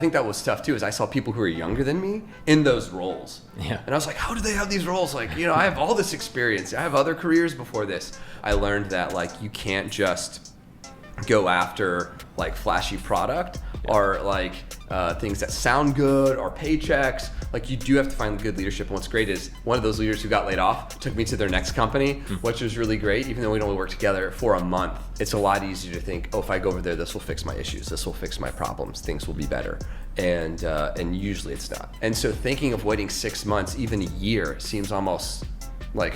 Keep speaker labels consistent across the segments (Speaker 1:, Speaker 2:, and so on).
Speaker 1: think that was tough too, is I saw people who were younger than me in those roles.
Speaker 2: Yeah.
Speaker 1: And I was like, how do they have these roles? Like, I have all this experience. I have other careers before this. I learned that like you can't just go after like flashy product or like things that sound good or paychecks. Like you do have to find good leadership. And what's great is one of those leaders who got laid off took me to their next company, which was really great. Even though we'd only worked together for a month, it's a lot easier to think, oh, if I go over there, this will fix my issues. This will fix my problems. Things will be better. And usually it's not. And so thinking of waiting 6 months, even a year, seems almost like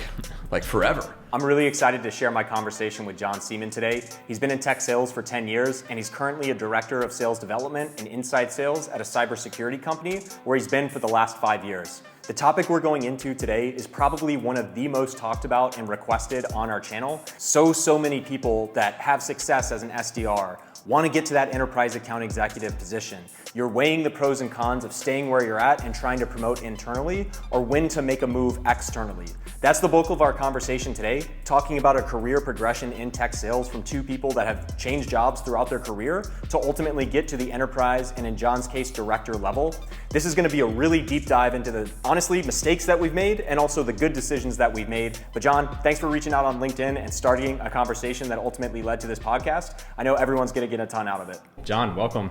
Speaker 1: forever.
Speaker 3: I'm really excited to share my conversation with John Seaman today. He's been in tech sales for 10 years, and he's currently a director of sales development and inside sales at a cybersecurity company where he's been for the last 5 years. The topic we're going into today is probably one of the most talked about and requested on our channel. So many people that have success as an SDR want to get to that enterprise account executive position. You're weighing the pros and cons of staying where you're at and trying to promote internally, or when to make a move externally. That's the bulk of our conversation today, talking about a career progression in tech sales from two people that have changed jobs throughout their career to ultimately get to the enterprise and, in John's case, director level. This is going to be a really deep dive into the, honestly, mistakes that we've made and also the good decisions that we've made. But John, thanks for reaching out on LinkedIn and starting a conversation that ultimately led to this podcast. I know everyone's going to get a ton out of it.
Speaker 2: John, welcome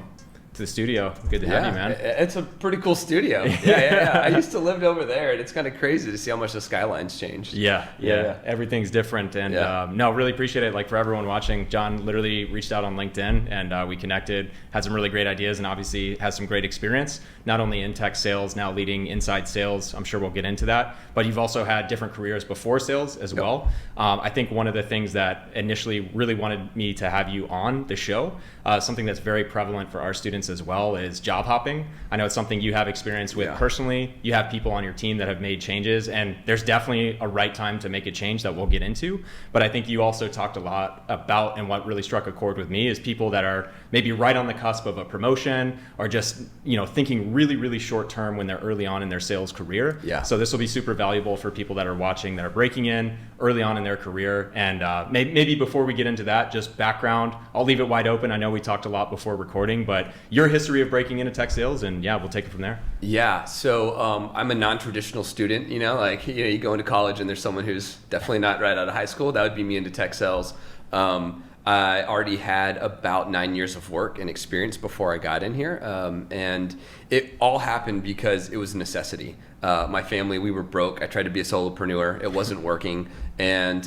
Speaker 2: to the studio. Good to have you, man.
Speaker 1: It's a pretty cool studio. Yeah. I used to live over there, and it's kind of crazy to see how much the skyline's changed.
Speaker 2: Yeah. Everything's different, and no, really appreciate it. Like for everyone watching, John literally reached out on LinkedIn, and we connected, had some really great ideas, and obviously has some great experience, not only in tech sales, now leading inside sales. I'm sure we'll get into that, but you've also had different careers before sales as well. I think one of the things that initially really wanted me to have you on the show, something that's very prevalent for our students as well, is job hopping. I know it's something you have experience with personally. You have people on your team that have made changes, and there's definitely a right time to make a change that we'll get into. But I think you also talked a lot about, and what really struck a chord with me, is people that are maybe right on the cusp of a promotion, or just thinking really short term when they're early on in their sales career. So this will be super valuable for people that are watching, that are breaking in early on in their career. And maybe before we get into that, just background, I'll leave it wide open. I know we talked a lot before recording, but your history of breaking into tech sales, and we'll take it from there.
Speaker 1: So I'm a non-traditional student. You go into college and there's someone who's definitely not right out of high school. That would be me into tech sales. I already had about 9 years of work and experience before I got in here, and it all happened because it was a necessity. My family, we were broke. I tried to be a solopreneur. It wasn't working, and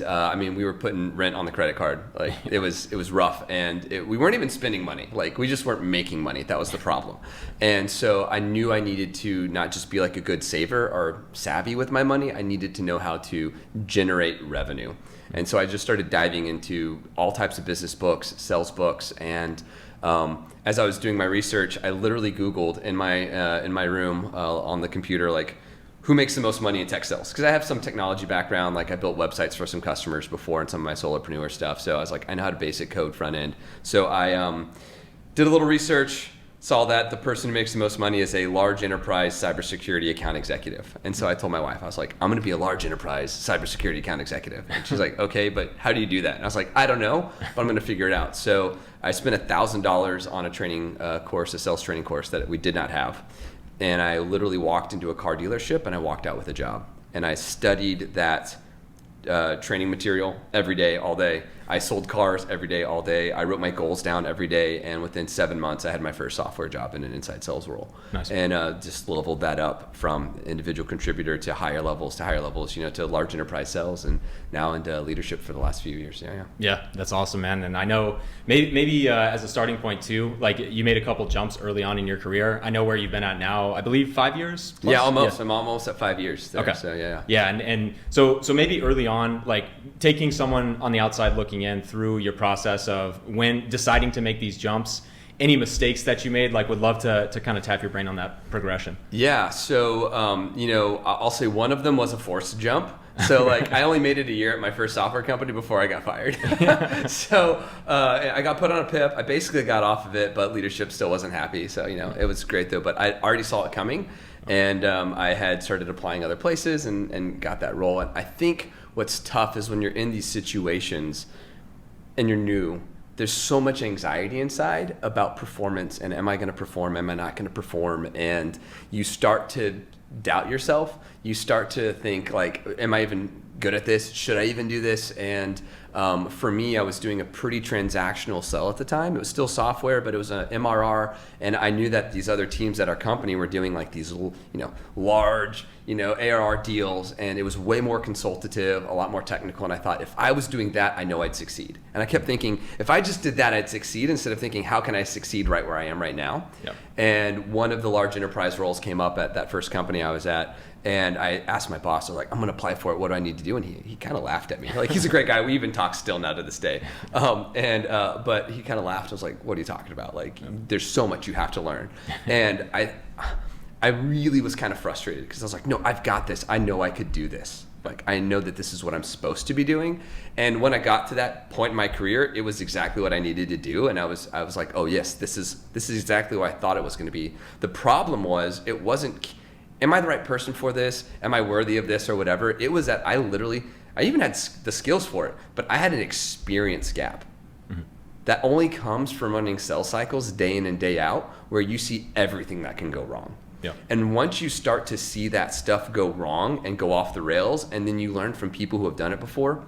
Speaker 1: we were putting rent on the credit card. Like it was rough, and we weren't even spending money. Like we just weren't making money. That was the problem. And so I knew I needed to not just be like a good saver or savvy with my money. I needed to know how to generate revenue. And so I just started diving into all types of business books, sales books, and as I was doing my research, I literally Googled in my room on the computer, like, who makes the most money in tech sales? Because I have some technology background, like I built websites for some customers before and some of my solopreneur stuff. So I was like, I know how to basic code front end. So I did a little research, saw that the person who makes the most money is a large enterprise cybersecurity account executive. And so I told my wife, I was like, I'm going to be a large enterprise cybersecurity account executive. And she's like, okay, but how do you do that? And I was like, I don't know, but I'm going to figure it out. So I spent $1,000 on a training course, a sales training course that we did not have. And I literally walked into a car dealership and I walked out with a job. And I studied that training material every day, all day. I sold cars every day, all day. I wrote my goals down every day, and within 7 months, I had my first software job in an inside sales role. Nice. And just leveled that up from individual contributor to higher levels, to large enterprise sales, and now into leadership for the last few years.
Speaker 2: Yeah, that's awesome, man. And I know maybe as a starting point too, like you made a couple jumps early on in your career. I know where you've been at now. I believe 5 years. Plus?
Speaker 1: Yeah, almost. Yeah. I'm almost at 5 years there.
Speaker 2: Okay.
Speaker 1: So yeah.
Speaker 2: Yeah, and so maybe early on, like taking someone on the outside looking in through your process of when deciding to make these jumps, any mistakes that you made, like would love to kind of tap your brain on that progression.
Speaker 1: Yeah, so I'll say one of them was a forced jump. So like I only made it a year at my first software company before I got fired. So I got put on a PIP. I basically got off of it, but leadership still wasn't happy. So it was great though, but I already saw it coming, and I had started applying other places and got that role. And I think what's tough is when you're in these situations and you're new, there's so much anxiety inside about performance and am I going to perform, am I not going to perform, and you start to doubt yourself. You start to think like, am I even good at this? Should I even do this? And for me, I was doing a pretty transactional sell at the time. It was still software, but it was an MRR, and I knew that these other teams at our company were doing like these, large, ARR deals, and it was way more consultative, a lot more technical. And I thought, if I was doing that, I know I'd succeed. And I kept thinking, if I just did that, I'd succeed, instead of thinking, how can I succeed right where I am right now?
Speaker 2: Yep.
Speaker 1: And one of the large enterprise roles came up at that first company I was at. And I asked my boss, I was like, I'm going to apply for it. What do I need to do? And he kind of laughed at me. Like, he's a great guy. We even talk still now to this day. But he kind of laughed. I was like, what are you talking about? Like, there's so much you have to learn. And I really was kind of frustrated because I was like, no, I've got this. I know I could do this. Like, I know that this is what I'm supposed to be doing. And when I got to that point in my career, it was exactly what I needed to do. And I was like, oh yes, this is exactly what I thought it was going to be. The problem was, it wasn't, am I the right person for this? Am I worthy of this or whatever? It was that I even had the skills for it, but I had an experience gap. Mm-hmm. That only comes from running sales cycles day in and day out, where you see everything that can go wrong.
Speaker 2: Yeah.
Speaker 1: And once you start to see that stuff go wrong and go off the rails, and then you learn from people who have done it before,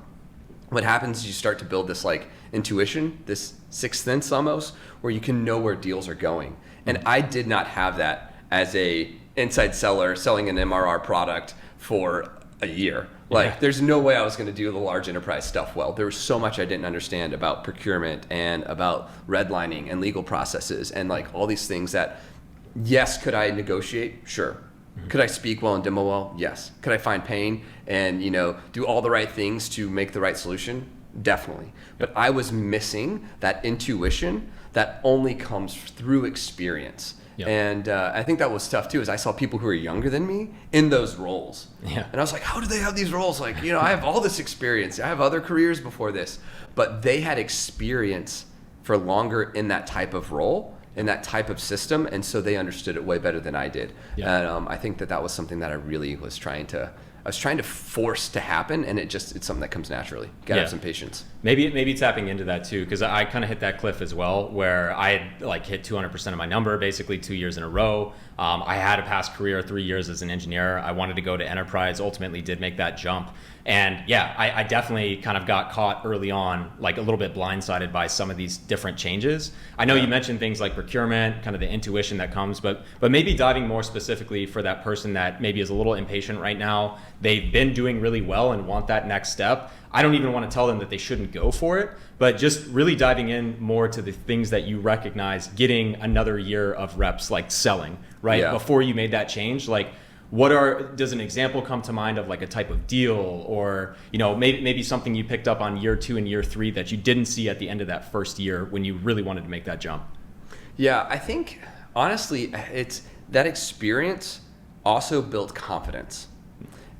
Speaker 1: what happens is you start to build this like intuition, this sixth sense almost, where you can know where deals are going. And I did not have that as a inside seller selling an MRR product for a year. Like, there's no way I was going to do the large enterprise stuff well. There was so much I didn't understand about procurement and about redlining and legal processes and like all these things that, yes, could I negotiate? Sure. Mm-hmm. Could I speak well and demo well? Yes. Could I find pain and, do all the right things to make the right solution? Definitely. But I was missing that intuition that only comes through experience. Yep. And I think that was tough too, is I saw people who were younger than me in those roles.
Speaker 2: Yeah.
Speaker 1: And I was like, how do they have these roles? Like, I have all this experience. I have other careers before this. But they had experience for longer in that type of role, in that type of system. And so they understood it way better than I did. Yeah. And I think that was something that I really was trying to force to happen, and it's something that comes naturally. You gotta have some patience.
Speaker 2: Maybe tapping into that too, because I kind of hit that cliff as well, where I had like hit 200% of my number basically 2 years in a row. I had a past career, 3 years as an engineer. I wanted to go to enterprise, ultimately did make that jump. And yeah, I definitely kind of got caught early on, like a little bit blindsided by some of these different changes. I know you mentioned things like procurement, kind of the intuition that comes, but maybe diving more specifically for that person that maybe is a little impatient right now. They've been doing really well and want that next step. I don't even want to tell them that they shouldn't go for it, but just really diving in more to the things that you recognize getting another year of reps, like selling, right? Yeah. Before you made that change, like, does an example come to mind of like a type of deal, or maybe something you picked up on year 2 and year 3 that you didn't see at the end of that first year when you really wanted to make that jump?
Speaker 1: Yeah, I think honestly, it's that experience also built confidence.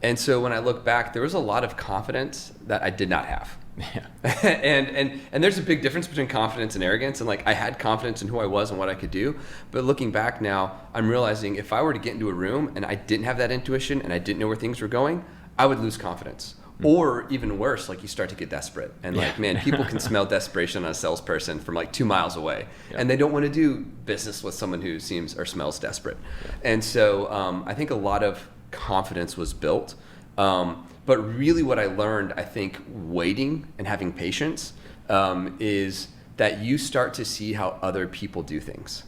Speaker 1: And so when I look back, there was a lot of confidence that I did not have.
Speaker 2: Yeah.
Speaker 1: and there's a big difference between confidence and arrogance. And like, I had confidence in who I was and what I could do. But looking back now, I'm realizing if I were to get into a room and I didn't have that intuition and I didn't know where things were going, I would lose confidence. Or even worse, like, you start to get desperate. And like, man, people can smell desperation on a salesperson from like 2 miles away. Yeah. And they don't want to do business with someone who seems or smells desperate. Yeah. And so I think a lot of confidence was built. But really what I learned, I think, waiting and having patience, is that you start to see how other people do things.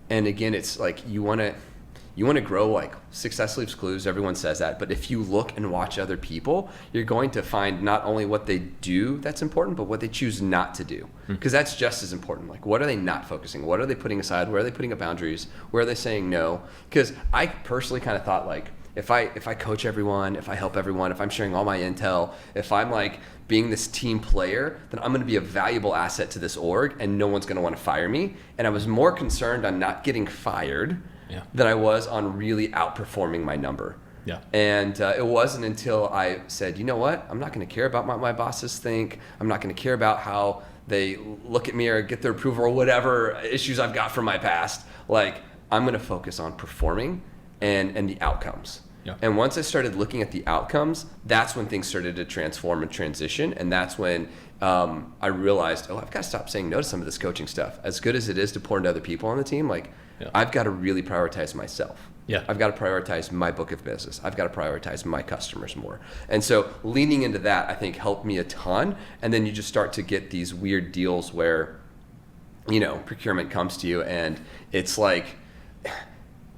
Speaker 1: And again, it's like, you want to grow, like, success leaves clues. Everyone says that. But if you look and watch other people, you're going to find not only what they do that's important, but what they choose not to do. Because that's just as important. Like, what are they not focusing? What are they putting aside? Where are they putting up boundaries? Where are they saying no? Because I personally kind of thought, like, if I coach everyone, if I help everyone, if I'm sharing all my intel, if I'm like being this team player, then I'm going to be a valuable asset to this org, and no one's going to want to fire me. And I was more concerned on not getting fired than I was on really outperforming my number. Yeah. And it wasn't until I said, you know what, I'm not going to care about what my bosses think. I'm not going to care about how they look at me or get their approval or whatever issues I've got from my past. Like, I'm going to focus on performing and the outcomes. Yeah. And once I started looking at the outcomes, that's when things started to transform and transition. And that's when I realized, I've got to stop saying no to some of this coaching stuff. As good as it is to pour into other people on the team, like I've got to really prioritize myself.
Speaker 2: Yeah.
Speaker 1: I've got to prioritize my book of business. I've got to prioritize my customers more. And so leaning into that, I think, helped me a ton. And then you just start to get these weird deals where, procurement comes to you and it's like,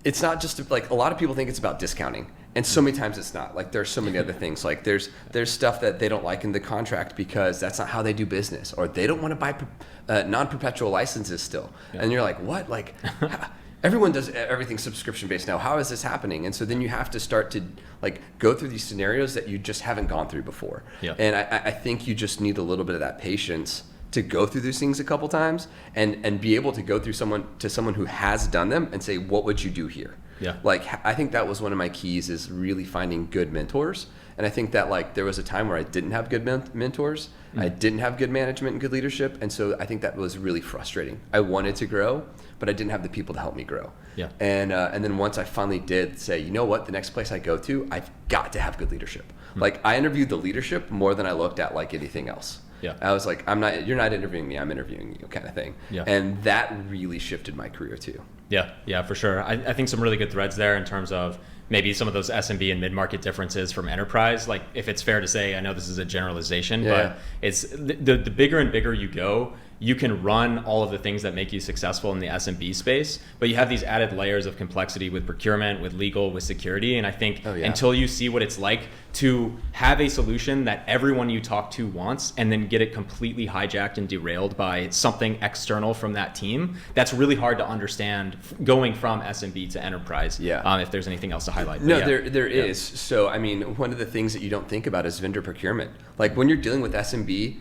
Speaker 1: it's not just like, a lot of people think it's about discounting. And so many times it's not. Like there's so many other things. Like there's stuff that they don't like in the contract because that's not how they do business, or they don't want to buy non-perpetual licenses still. Yeah. And you're like, what? Like everyone does everything subscription based now. How is this happening? And so then you have to start to like go through these scenarios that you just haven't gone through before. Yeah. And I think you just need a little bit of that patience to go through these things a couple times and be able to go through someone who has done them and say, what would you do here? Yeah. Like, I think that was one of my keys, is really finding good mentors. And I think that like there was a time where I didn't have good mentors. I didn't have good management and good leadership. And so I think that was really frustrating. I wanted to grow, but I didn't have the people to help me grow. Yeah. And then once I finally did say, you know what, the next place I go to, I've got to have good leadership. Like I interviewed the leadership more than I looked at like anything else. Yeah. I was like, you're not interviewing me, I'm interviewing you, kind of thing. Yeah. And that really shifted my career too.
Speaker 2: Yeah, for sure. I think some really good threads there in terms of maybe some of those SMB and mid-market differences from enterprise. Like if it's fair to say, I know this is a generalization, but it's the bigger and bigger you go, you can run all of the things that make you successful in the SMB space, but you have these added layers of complexity with procurement, with legal, with security. And I think until you see what it's like to have a solution that everyone you talk to wants and then get it completely hijacked and derailed by something external from that team, that's really hard to understand going from SMB to enterprise. If there's anything else to highlight.
Speaker 1: No, there is. So, I mean, one of the things that you don't think about is vendor procurement. Like when you're dealing with SMB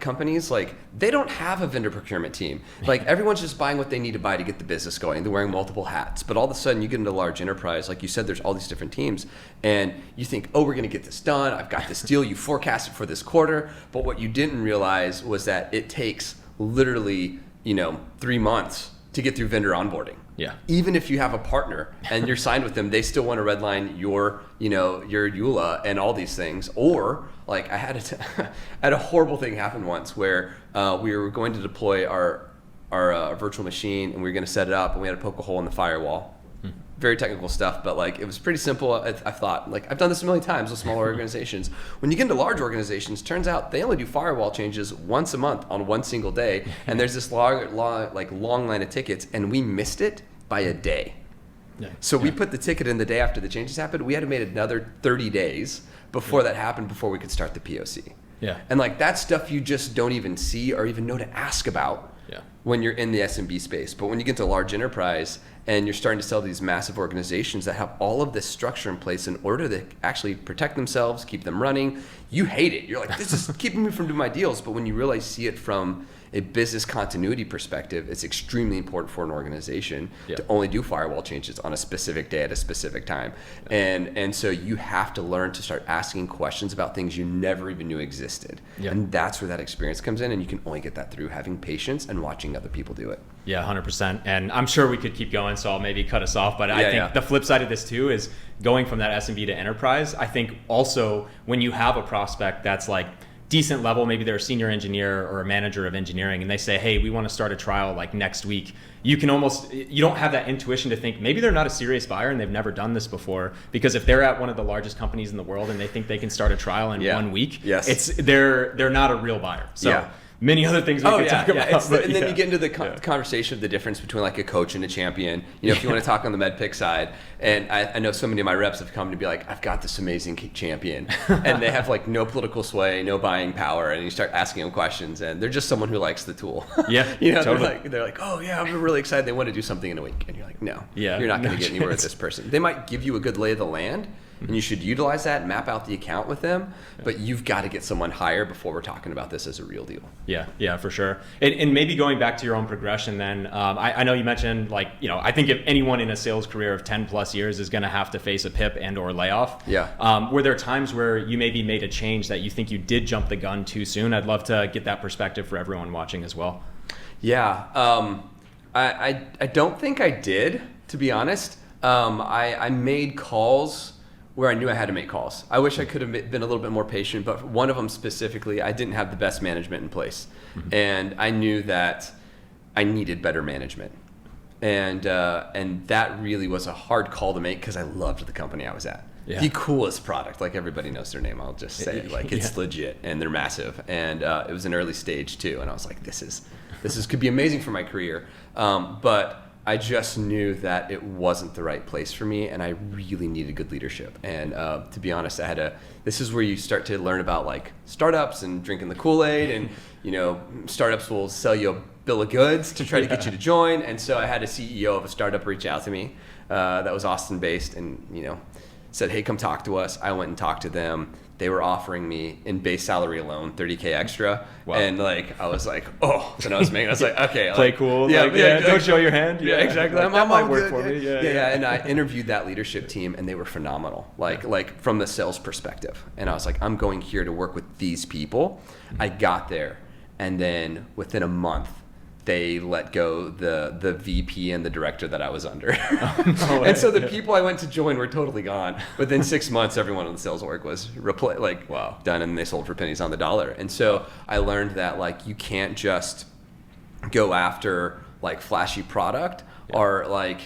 Speaker 1: companies, like they don't have a vendor procurement team. Like everyone's just buying what they need to buy to get the business going. They're wearing multiple hats. But all of a sudden you get into a large enterprise, like you said, there's all these different teams, and you think, oh, we're going to get this done. I've got this deal. You forecast it for this quarter. But what you didn't realize was that it takes literally, 3 months to get through vendor onboarding. Yeah. Even if you have a partner and you're signed with them, they still want to redline your EULA and all these things. Or like I had a horrible thing happen once where we were going to deploy our virtual machine, and we were going to set it up, and we had to poke a hole in the firewall. Very technical stuff, but like it was pretty simple. I thought, like, I've done this a million times with smaller organizations. When you get into large organizations, turns out they only do firewall changes once a month on one single day, and there's this long line of tickets, and we missed it by a day. So we put the ticket in the day after the changes happened. We had to wait another 30 days before that happened, before we could start the POC. Yeah. And like that stuff you just don't even see or even know to ask about when you're in the SMB space. But when you get to large enterprise and you're starting to sell to these massive organizations that have all of this structure in place in order to actually protect themselves, keep them running, you hate it. You're like, this is keeping me from doing my deals. But when you really see it from a business continuity perspective, it's extremely important for an organization to only do firewall changes on a specific day at a specific time. And so you have to learn to start asking questions about things you never even knew existed. And that's where that experience comes in, and you can only get that through having patience and watching other people do it.
Speaker 2: Yeah, 100%. And I'm sure we could keep going, so I'll maybe cut us off. But I think the flip side of this too is going from that SMB to enterprise. I think also when you have a prospect that's like decent level, maybe they're a senior engineer or a manager of engineering, and they say, hey, we want to start a trial like next week. You don't have that intuition to think maybe they're not a serious buyer and they've never done this before, because if they're at one of the largest companies in the world and they think they can start a trial in 1 week, they're not a real buyer. So many other things we could talk about.
Speaker 1: And then you get into the conversation of the difference between like a coach and a champion. If you want to talk on the MedPick side, and I know so many of my reps have come to be like, I've got this amazing champion, and they have like no political sway, no buying power, and you start asking them questions, and they're just someone who likes the tool. Totally. They're like, oh yeah, I'm really excited. They want to do something in a week, and you're like, no, you're not going to get anywhere with this person. They might give you a good lay of the land, and you should utilize that and map out the account with them, but you've got to get someone higher before we're talking about this as a real deal.
Speaker 2: Yeah, for sure. And maybe going back to your own progression then, I know you mentioned I think if anyone in a sales career of 10 plus years is going to have to face a PIP and or layoff. Were there times where you maybe made a change that you think you did jump the gun too soon? I'd love to get that perspective for everyone watching as well.
Speaker 1: I don't think I did, to be honest. I made calls where I knew I had to make calls. I wish I could have been a little bit more patient, but for one of them specifically, I didn't have the best management in place. And I knew that I needed better management. And that really was a hard call to make because I loved the company I was at. Yeah. The coolest product, like everybody knows their name, I'll just say, like it's legit and they're massive. And it was an early stage too. And I was like, this could be amazing for my career. But I just knew that it wasn't the right place for me, and I really needed good leadership. And to be honest, this is where you start to learn about like startups and drinking the Kool-Aid, and startups will sell you a bill of goods to try to get you to join. And so I had a CEO of a startup reach out to me that was Austin based, and said, hey, come talk to us. I went and talked to them. They were offering me in base salary alone $30K extra. Wow. And like I was like, oh, and I was like, okay,
Speaker 2: play cool. Don't show your hand.
Speaker 1: Yeah, exactly.
Speaker 2: Like, that might work for me.
Speaker 1: Yeah. And I interviewed that leadership team, and they were phenomenal. Like from the sales perspective. And I was like, I'm going here to work with these people. I got there, and then within a month, they let go the VP and the director that I was under. And so the people I went to join were totally gone. Within 6 months, everyone on the sales org was done, and they sold for pennies on the dollar. And so I learned that like you can't just go after like flashy product or like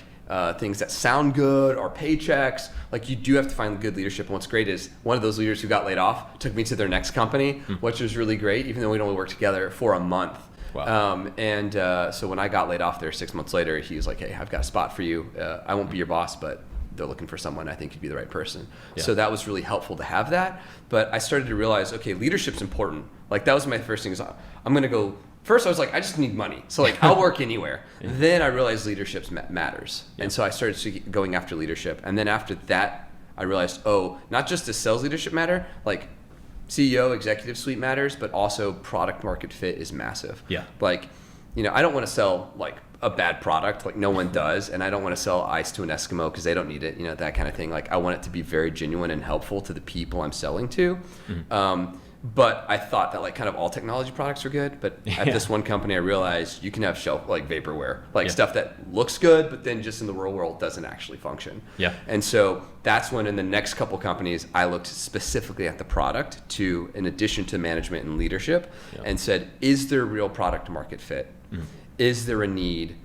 Speaker 1: things that sound good or paychecks. Like you do have to find good leadership. And what's great is one of those leaders who got laid off took me to their next company, which was really great, even though we'd only worked together for a month.
Speaker 2: Wow.
Speaker 1: So when I got laid off there 6 months later, he was like, hey, I've got a spot for you. I won't be your boss, but they're looking for someone I think could be the right person. Yeah. So that was really helpful to have that. But I started to realize, okay, leadership's important. Like that was my first thing is I'm going to go. First, I was like, I just need money. So like I'll work anywhere. Then I realized leadership matters. Yeah. And so I started going after leadership. And then after that, I realized, not just does sales leadership matter, like CEO, executive suite matters, but also product market fit is massive.
Speaker 2: Yeah.
Speaker 1: Like, I don't want to sell like a bad product, like no one does, and I don't want to sell ice to an Eskimo because they don't need it, that kind of thing. Like I want it to be very genuine and helpful to the people I'm selling to. But I thought that like kind of all technology products are good, but at this one company I realized you can have shelf like vaporware, like stuff that looks good, but then just in the real world doesn't actually function.
Speaker 2: Yeah.
Speaker 1: And so that's when in the next couple companies I looked specifically at the product in addition to management and leadership, and said, is there real product market fit? Is there a need?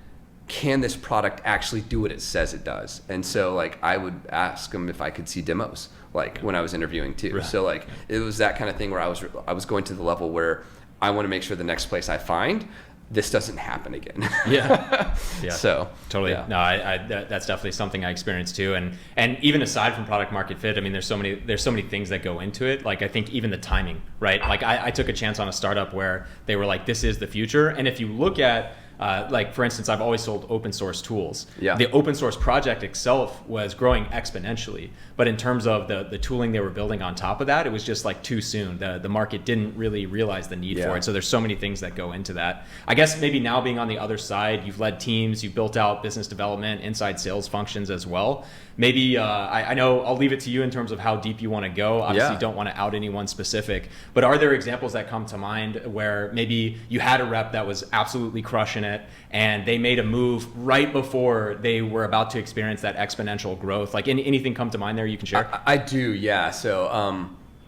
Speaker 1: Can this product actually do what it says it does? And so like I would ask them if I could see demos, like when I was interviewing too. Right. So like it was that kind of thing where I was going to the level where I want to make sure the next place I find, this doesn't happen again.
Speaker 2: Yeah.
Speaker 1: So
Speaker 2: totally. Yeah. No, that's definitely something I experienced too. And even aside from product market fit, I mean, there's so many things that go into it. Like I think even the timing, right? Like I took a chance on a startup where they were like, this is the future. And if you look at like for instance, I've always sold open source tools.
Speaker 1: Yeah.
Speaker 2: The open source project itself was growing exponentially, but in terms of the tooling they were building on top of that, it was just like too soon. The market didn't really realize the need for it. So there's so many things that go into that. I guess maybe now being on the other side, you've led teams, you've built out business development, inside sales functions as well. Maybe I know I'll leave it to you in terms of how deep you want to go. Obviously, don't want to out anyone specific, but are there examples that come to mind where maybe you had a rep that was absolutely crushing it and they made a move right before they were about to experience that exponential growth? Like anything come to mind there you can share?
Speaker 1: I do, yeah. So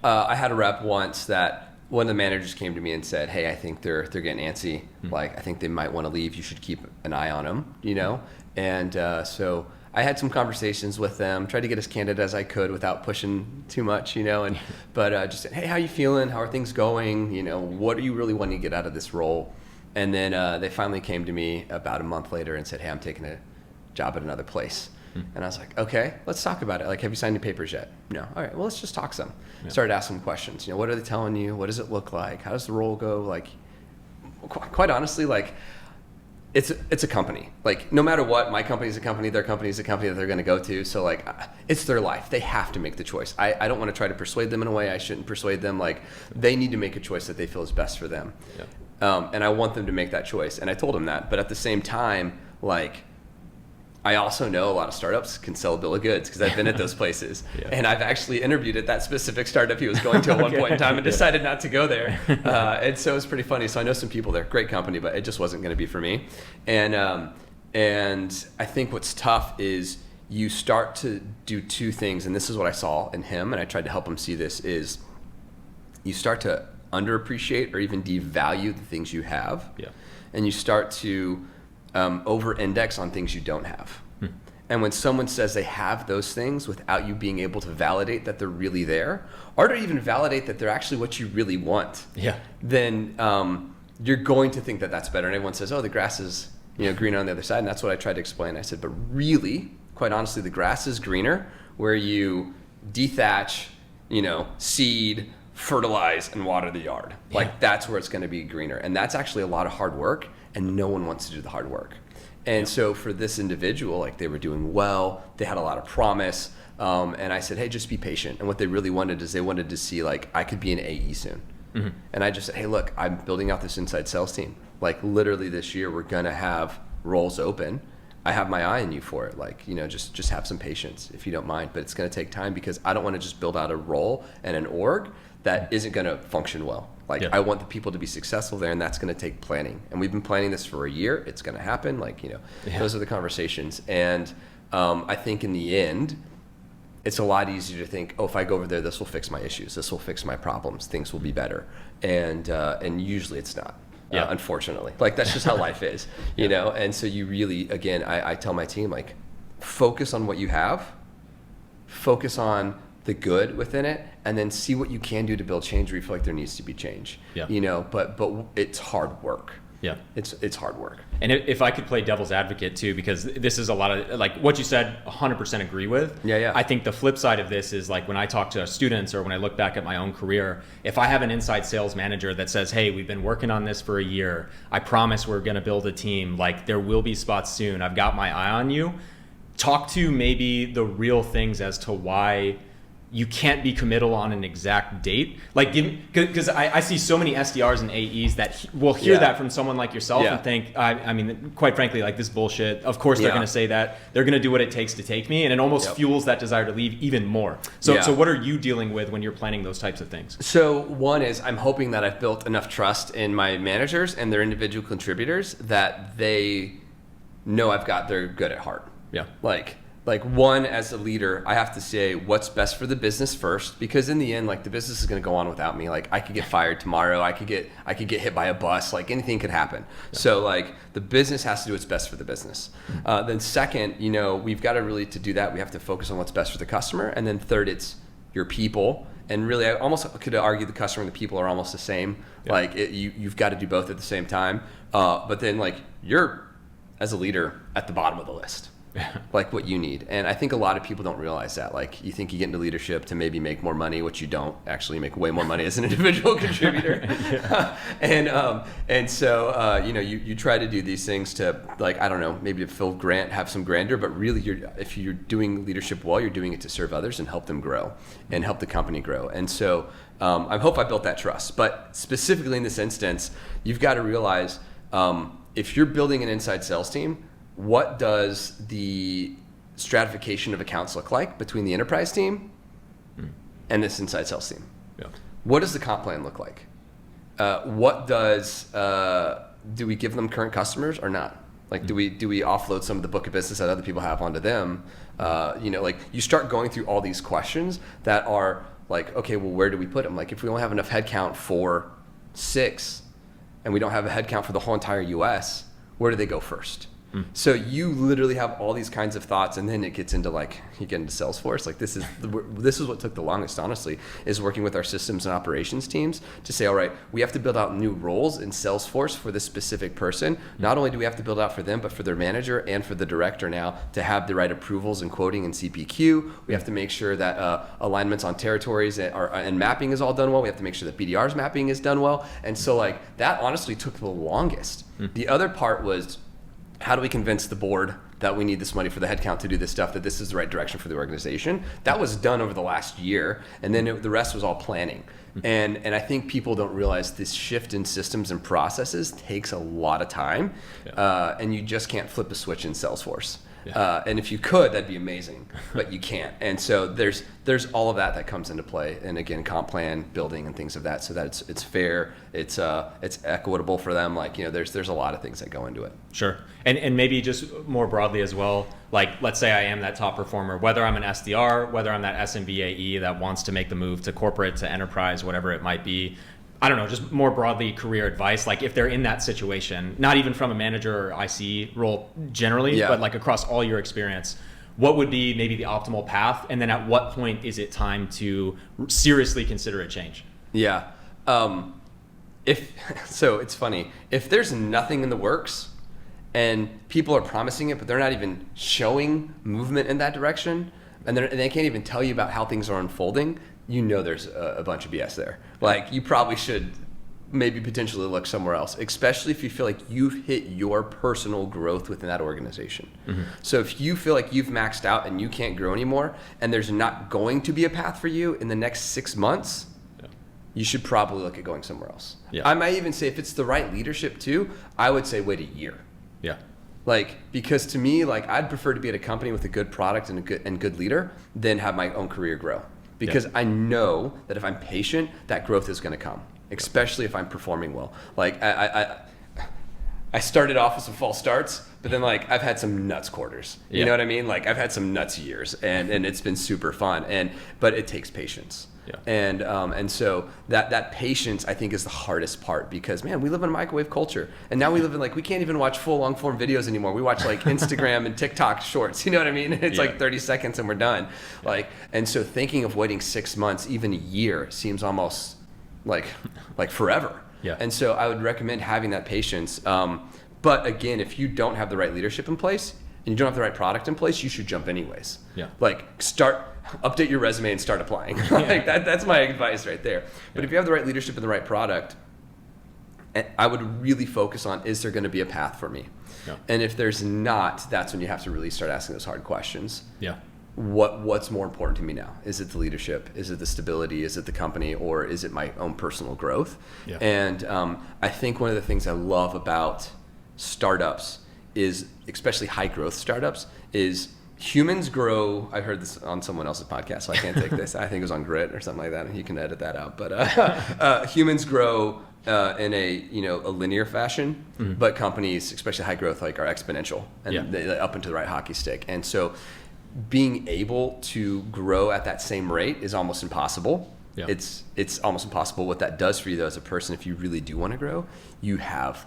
Speaker 1: I had a rep once that one of the managers came to me and said, hey, I think they're getting antsy. Like, I think they might want to leave. You should keep an eye on them, And so I had some conversations with them, tried to get as candid as I could without pushing too much, but just said, hey, how you feeling? How are things going? What are you really wanting to get out of this role? And then they finally came to me about a month later and said, hey, I'm taking a job at another place. And I was like, okay, let's talk about it. Like, have you signed any papers yet? No. All right, well, let's just talk some. Started asking questions. What are they telling you? What does it look like? How does the role go? Like, quite honestly, like, it's a company. Like, no matter what, my company's a company, their company's a company that they're going to go to. So, like, it's their life. They have to make the choice. I don't want to try to persuade them in a way. I shouldn't persuade them. Like, they need to make a choice that they feel is best for them. And I want them to make that choice. And I told them that. But at the same time, like, I also know a lot of startups can sell a bill of goods because I've been at those places. And I've actually interviewed at that specific startup he was going to at one point in time and decided not to go there. And so it was pretty funny. So I know some people there, great company, but it just wasn't going to be for me. And I think what's tough is you start to do two things, and this is what I saw in him, and I tried to help him see this, is you start to underappreciate or even devalue the things you have, and you start to over-index on things you don't have. And when someone says they have those things without you being able to validate that they're really there, or to even validate that they're actually what you really want, then you're going to think that that's better. And everyone says, oh, the grass is greener on the other side. And that's what I tried to explain. I said, but really, quite honestly, the grass is greener where you dethatch, seed, fertilize, and water the yard. Like that's where it's going to be greener. And that's actually a lot of hard work, and no one wants to do the hard work. And so for this individual, like they were doing well, they had a lot of promise. And I said, hey, just be patient. And what they really wanted is they wanted to see like, I could be an AE soon. And I just said, hey, look, I'm building out this inside sales team. Like literally this year, we're going to have roles open. I have my eye on you for it. Like, just have some patience if you don't mind, but it's going to take time because I don't want to just build out a role and an org that isn't going to function well. Like I want the people to be successful there, and that's going to take planning. And we've been planning this for a year. It's going to happen. Like, those are the conversations. And I think in the end, it's a lot easier to think, oh, if I go over there, this will fix my issues. This will fix my problems. Things will be better. And usually it's not. Unfortunately, like that's just how life is, know? And so you really, again, I tell my team, like, focus on what you have, focus on the good within it, and then see what you can do to build change where you feel like there needs to be change, but it's hard work. It's hard work.
Speaker 2: And if I could play devil's advocate too, because this is a lot of like what you said, 100% agree with. I think the flip side of this is like when I talk to students or when I look back at my own career, if I have an inside sales manager that says, hey, we've been working on this for a year, I promise we're going to build a team, like there will be spots soon, I've got my eye on you. Talk to maybe the real things as to why you can't be committal on an exact date. Like, because I see so many SDRs and AEs that will hear that from someone like yourself and think, I mean, quite frankly, like this bullshit. Of course they're going to say that. They're going to do what it takes to take me. And it almost fuels that desire to leave even more. So what are you dealing with when you're planning those types of things?
Speaker 1: So one is I'm hoping that I've built enough trust in my managers and their individual contributors that they know they're good at heart. Like one, as a leader, I have to say what's best for the business first, because in the end, like the business is going to go on without me. Like I could get fired tomorrow. I could get hit by a bus. Like anything could happen. So like the business has to do what's best for the business. Then second, we've got to really, to do that, we have to focus on what's best for the customer. And then third, it's your people. And really, I almost could argue the customer and the people are almost the same. Like you've got to do both at the same time. But then like you're, as a leader, at the bottom of the list. Like what you need. And I think a lot of people don't realize that. Like you think you get into leadership to maybe make more money, which you don't. Actually make way more money as an individual contributor. And so you try to do these things to, like, I don't know, maybe to have some grandeur, but really if you're doing leadership well, you're doing it to serve others and help them grow and help the company grow. And so I hope I built that trust. But specifically in this instance, you've got to realize if you're building an inside sales team, what does the stratification of accounts look like between the enterprise team and this inside sales team? What does the comp plan look like? What does do we give them current customers or not? Like do we offload some of the book of business that other people have onto them? Like you start going through all these questions that are like, okay, well, where do we put them? Like if we only have enough headcount for 6 and we don't have a headcount for the whole entire US, where do they go first? So you literally have all these kinds of thoughts, and then it gets into like you get into Salesforce. Like this is what took the longest, honestly, is working with our systems and operations teams to say, all right, we have to build out new roles in Salesforce for this specific person. Not only do we have to build out for them, but for their manager and for the director now to have the right approvals and quoting and CPQ. We have to make sure that alignments on territories and mapping is all done well. We have to make sure that BDR's mapping is done well. And so like that honestly took the longest. The other part was, how do we convince the board that we need this money for the headcount to do this stuff, that this is the right direction for the organization? That was done over the last year, and then the rest was all planning. And I think people don't realize this shift in systems and processes takes a lot of time, and you just can't flip a switch in Salesforce. And if you could, that'd be amazing, but you can't. And so there's all of that comes into play. And again, comp plan building and things of that, so that it's fair, it's equitable for them. Like, there's a lot of things that go into it.
Speaker 2: Sure. And maybe just more broadly as well, like let's say I am that top performer, whether I'm an SDR, whether I'm that SMB AE that wants to make the move to corporate, to enterprise, whatever it might be. I don't know, just more broadly career advice, like if they're in that situation, not even from a manager or IC role generally, but like across all your experience, what would be maybe the optimal path? And then at what point is it time to seriously consider a change?
Speaker 1: Yeah. So it's funny, if there's nothing in the works and people are promising it, but they're not even showing movement in that direction, and they can't even tell you about how things are unfolding, there's a bunch of BS there. Like, you probably should maybe potentially look somewhere else, especially if you feel like you've hit your personal growth within that organization. Mm-hmm. So if you feel like you've maxed out and you can't grow anymore, and there's not going to be a path for you in the next 6 months, you should probably look at going somewhere else. I might even say, if it's the right leadership too, I would say wait a year. Because to me, I'd prefer to be at a company with a good product and a good leader than have my own career grow. Because I know that if I'm patient, that growth is going to come, especially if I'm performing well. I started off with some false starts, but then I've had some nuts quarters. You know what I mean? I've had some nuts years, and it's been super fun. But it takes patience. And so that patience, I think, is the hardest part, because man, we live in a microwave culture, and now we live in we can't even watch full long form videos anymore. We watch Instagram and TikTok shorts. You know what I mean? It's 30 seconds and we're done. And so thinking of waiting 6 months, even a year, seems almost like forever. And so I would recommend having that patience. But again, if you don't have the right leadership in place and you don't have the right product in place, you should jump anyways. Update your resume and start applying. That's my advice right there. But if you have the right leadership and the right product, I would really focus on, is there going to be a path for me? And if there's not, that's when you have to really start asking those hard questions. What's more important to me now? Is it the leadership? Is it the stability? Is it the company? Or is it my own personal growth? And I think one of the things I love about startups is, especially high growth startups, is humans grow. I heard this on someone else's podcast, so I can't take this. I think it was on Grit or something like that, and you can edit that out. But humans grow in a linear fashion, but companies, especially high growth, are exponential and they up into the right hockey stick. And so being able to grow at that same rate is almost impossible. It's almost impossible. What that does for you, though, as a person, if you really do want to grow, you have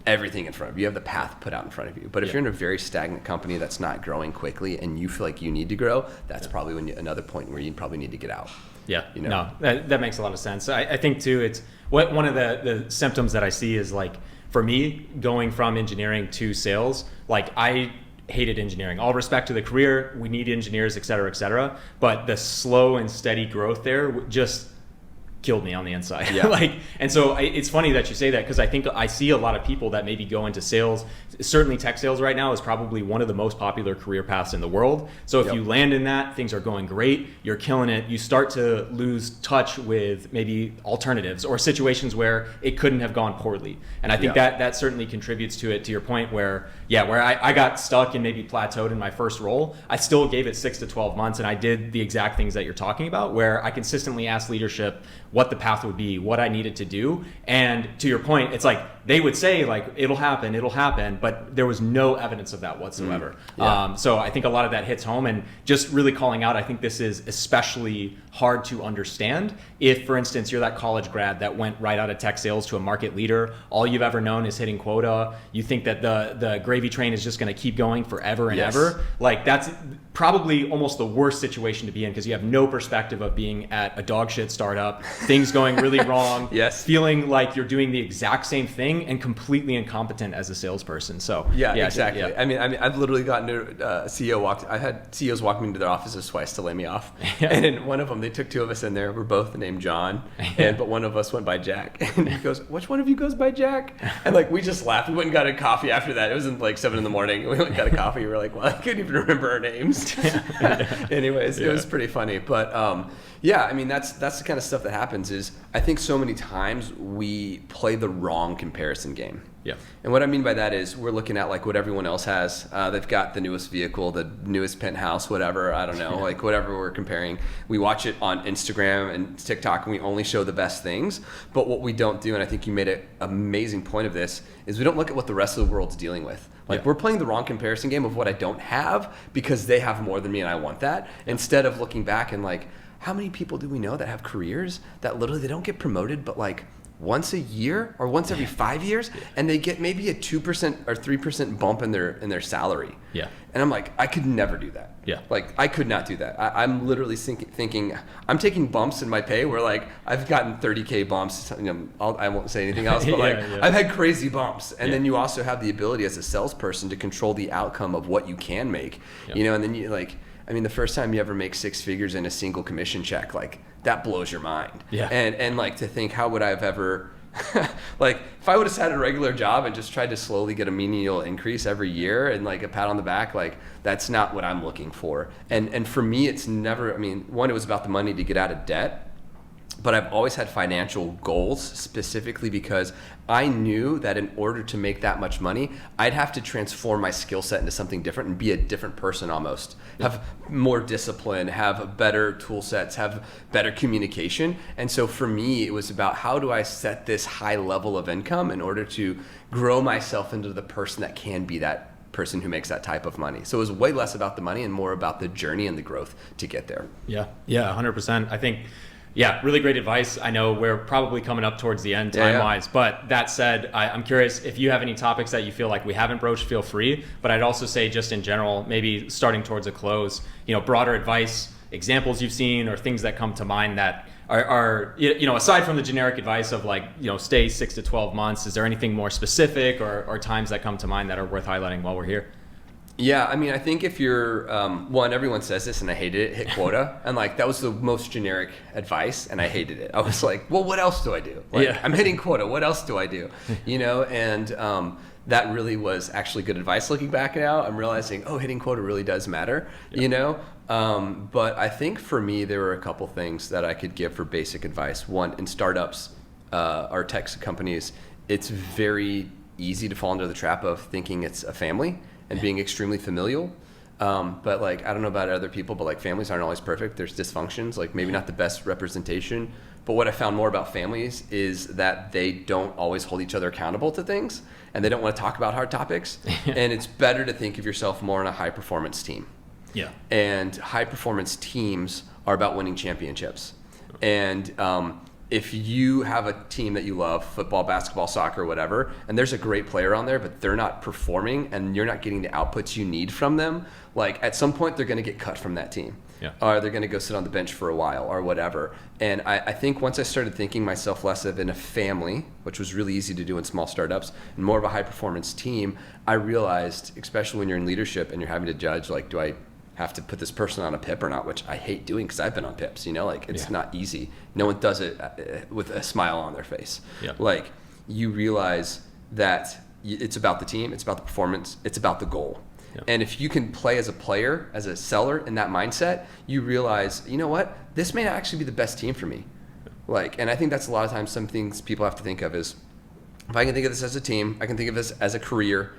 Speaker 1: everything in front of you. You have the path put out in front of you. But if you're in a very stagnant company that's not growing quickly and you feel like you need to grow, that's probably another point where you probably need to get out.
Speaker 2: No, that makes a lot of sense. I think too, it's one of the symptoms that I see is for me, going from engineering to sales, I hated engineering. All respect to the career, we need engineers, et cetera, but the slow and steady growth there just killed me on the inside. And so it's funny that you say that, because I think I see a lot of people that maybe go into sales. Certainly tech sales right now is probably one of the most popular career paths in the world. So if you land in that, things are going great, you're killing it, you start to lose touch with maybe alternatives or situations where it couldn't have gone poorly. And I think that certainly contributes to it, to your point where I got stuck and maybe plateaued in my first role. I still gave it 6 to 12 months, and I did the exact things that you're talking about, where I consistently asked leadership what the path would be, what I needed to do. And to your point, it's they would say it'll happen, but there was no evidence of that whatsoever. So I think a lot of that hits home, and just really calling out, I think this is especially hard to understand if, for instance, you're that college grad that went right out of tech sales to a market leader. All you've ever known is hitting quota. You think that the gravy train is just going to keep going forever and ever. That's probably almost the worst situation to be in, because you have no perspective of being at a dog shit startup, things going really wrong, feeling like you're doing the exact same thing and completely incompetent as a salesperson. So
Speaker 1: exactly. I mean, I've literally gotten to I had CEOs walk me into their offices twice to lay me off. And in one of them, they took 2 of us in there. We're both named John, but one of us went by Jack. And he goes, "Which one of you goes by Jack?" And we just laughed. We went and got a coffee after that. It was 7 in the morning. We went and got a coffee. We were like, well, I couldn't even remember our names. Anyways, it was pretty funny. But I mean, that's the kind of stuff that happens. Is I think so many times we play the wrong comparison comparison game.
Speaker 2: Yeah.
Speaker 1: And what I mean by that is we're looking at like what everyone else has. They've got the newest vehicle, the newest penthouse, whatever. I don't know, like whatever we're comparing. We watch it on Instagram and TikTok, and we only show the best things. But what we don't do, and I think you made an amazing point of this, is we don't look at what the rest of the world's dealing with. Like we're playing the wrong comparison game of what I don't have because they have more than me and I want that. Instead of looking back and like, how many people do we know that have careers that literally they don't get promoted, but like once a year or once every 5 years, and they get maybe a 2% or 3% bump in their salary.
Speaker 2: Yeah.
Speaker 1: And I'm like, I could never do that.
Speaker 2: Yeah.
Speaker 1: Like I could not do that. I'm literally thinking I'm taking bumps in my pay where like I've gotten 30K bumps. You know, I won't say anything else, but like I've had crazy bumps. And then you also have the ability as a salesperson to control the outcome of what you can make. You know, and then you like, I mean, the first time you ever make 6 figures in a single commission check, like that blows your mind.
Speaker 2: Yeah.
Speaker 1: And like to think, how would I have ever, like if I would have had a regular job and just tried to slowly get a menial increase every year and like a pat on the back, like that's not what I'm looking for. And for me, it's never, I mean, one, it was about the money to get out of debt. But I've always had financial goals specifically because I knew that in order to make that much money, I'd have to transform my skill set into something different and be a different person almost. Have more discipline, have better tool sets, have better communication. And so for me, it was about how do I set this high level of income in order to grow myself into the person that can be that person who makes that type of money. So it was way less about the money and more about the journey and the growth to get there.
Speaker 2: Yeah, 100%. I think, yeah, really great advice. I know we're probably coming up towards the end time-wise, but that said, I'm curious if you have any topics that you feel like we haven't broached, feel free. But I'd also say just in general, maybe starting towards a close, you know, broader advice, examples you've seen or things that come to mind that are you know, aside from the generic advice of like, you know, stay 6 to 12 months, is there anything more specific or times that come to mind that are worth highlighting while we're here?
Speaker 1: Yeah, I mean, I think if you're, one, everyone says this and I hated it, hit quota. And like, that was the most generic advice and I hated it. I was like, well, what else do I do? Like, I'm hitting quota, what else do I do? You know, and that really was actually good advice looking back now. I'm realizing, oh, hitting quota really does matter, you know? But I think for me, there were a couple things that I could give for basic advice. One, in startups or tech companies, it's very easy to fall into the trap of thinking it's a family and being extremely familial. But like, I don't know about other people, but like families aren't always perfect. There's dysfunctions, like maybe not the best representation. But what I found more about families is that they don't always hold each other accountable to things and they don't want to talk about hard topics. And it's better to think of yourself more in a high performance team. Yeah. And high performance teams are about winning championships. And if you have a team that you love, football, basketball, soccer, whatever, and there's a great player on there, but they're not performing and you're not getting the outputs you need from them, like at some point they're going to get cut from that team. Or they're going to go sit on the bench for a while or whatever. And I think once I started thinking myself less of in a family, which was really easy to do in small startups, and more of a high performance team, I realized, especially when you're in leadership and you're having to judge, like, do I have to put this person on a PIP or not, which I hate doing because I've been on PIPs, you know, like it's not easy. No one does it with a smile on their face. Like you realize that it's about the team, it's about the performance, it's about the goal. And if you can play as a player, as a seller in that mindset, you realize, you know what, this may not actually be the best team for me. Like, and I think that's a lot of times some things people have to think of is, if I can think of this as a team, I can think of this as a career,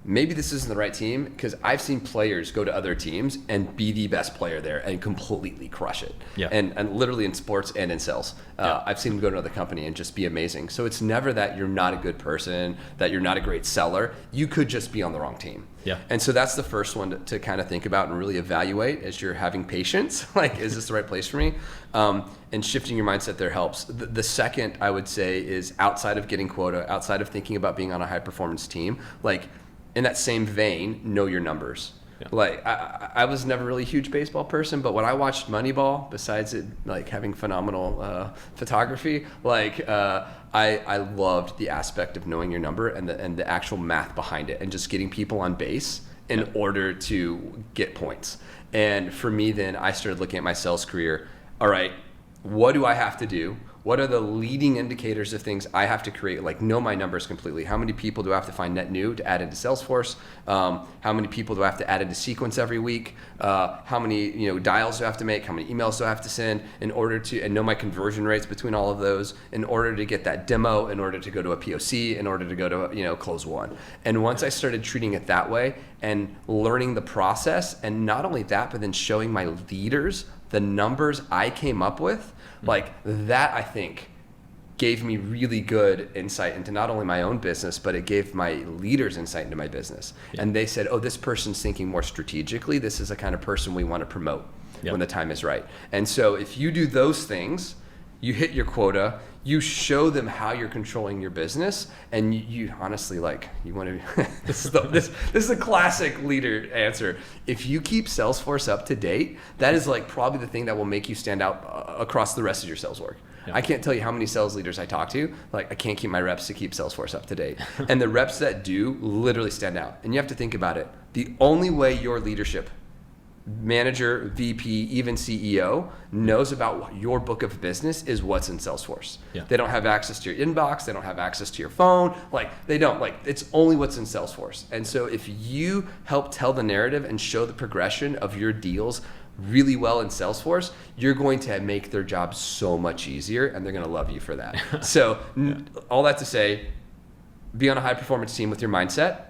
Speaker 1: maybe this isn't the right team, because I've seen players go to other teams and be the best player there and completely crush it. And literally in sports and in sales. I've seen them go to another company and just be amazing. So it's never that you're not a good person, that you're not a great seller. You could just be on the wrong team. And so that's the first one to kind of think about and really evaluate as you're having patience. Like, is this the right place for me? And shifting your mindset there helps. The second, I would say, is outside of getting quota, outside of thinking about being on a high performance team, like, in that same vein, know your numbers. Like I was never really a huge baseball person, but when I watched Moneyball, besides it like having phenomenal photography, like I loved the aspect of knowing your number and the actual math behind it and just getting people on base in order to get points. And for me then, I started looking at my sales career. All right, what do I have to do? what are the leading indicators of things I have to create, like know my numbers completely. How many people do I have to find net new to add into Salesforce? How many people do I have to add into Sequence every week? How many dials do I have to make? How many emails do I have to send in order to, and know my conversion rates between all of those in order to get that demo, in order to go to a POC, in order to go to close one. And once I started treating it that way and learning the process, and not only that, but then showing my leaders the numbers I came up with, like that, I think gave me really good insight into not only my own business, but it gave my leaders insight into my business. Yeah. And they said, oh, this person's thinking more strategically. This is the kind of person we want to promote when the time is right. And so if you do those things, you hit your quota, you show them how you're controlling your business, and you honestly, like, you want to, this is a classic leader answer. If you keep Salesforce up to date, that is like probably the thing that will make you stand out across the rest of your sales work. Yeah. I can't tell you how many sales leaders I talk to, like I can't keep my reps to keep Salesforce up to date. And the reps that do literally stand out. And you have to think about it. The only way your leadership, manager, VP, even CEO, knows about your book of business is what's in Salesforce. Yeah. They don't have access to your inbox. They don't have access to your phone. It's only what's in Salesforce. And so if you help tell the narrative and show the progression of your deals really well in Salesforce, you're going to make their job so much easier, and they're going to love you for that. So all that to say, be on a high performance team with your mindset.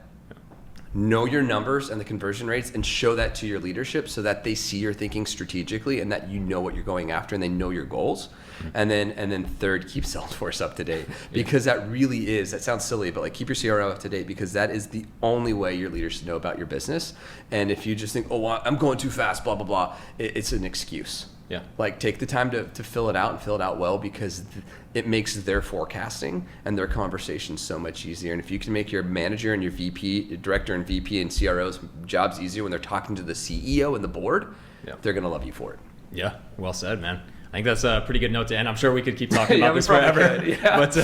Speaker 1: Know your numbers and the conversion rates, and show that to your leadership so that they see you're thinking strategically and that you know what you're going after and they know your goals. And then third, keep Salesforce up to date, because that really is, that sounds silly, but like keep your CRM up to date, because that is the only way your leaders know about your business. And if you just think, oh, I'm going too fast, blah, blah, blah, it's an excuse. Yeah. Like take the time to fill it out and fill it out well, because it makes their forecasting and their conversations so much easier. And if you can make your manager and your VP, director and VP and CRO's jobs easier when they're talking to the CEO and the board, they're going to love you for it.
Speaker 2: Yeah. Well said, man. I think that's a pretty good note to end. I'm sure we could keep talking about this forever. But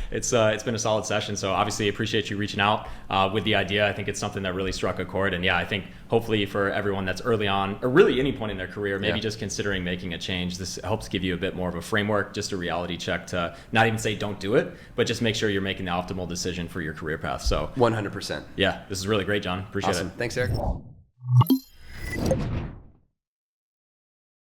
Speaker 2: it's been a solid session. So obviously appreciate you reaching out with the idea. I think it's something that really struck a chord. And I think hopefully for everyone that's early on, or really any point in their career, maybe just considering making a change, this helps give you a bit more of a framework, just a reality check to not even say don't do it, but just make sure you're making the optimal decision for your career path. So
Speaker 1: 100%.
Speaker 2: Yeah, this is really great, John. Appreciate it.
Speaker 1: Thanks, Eric.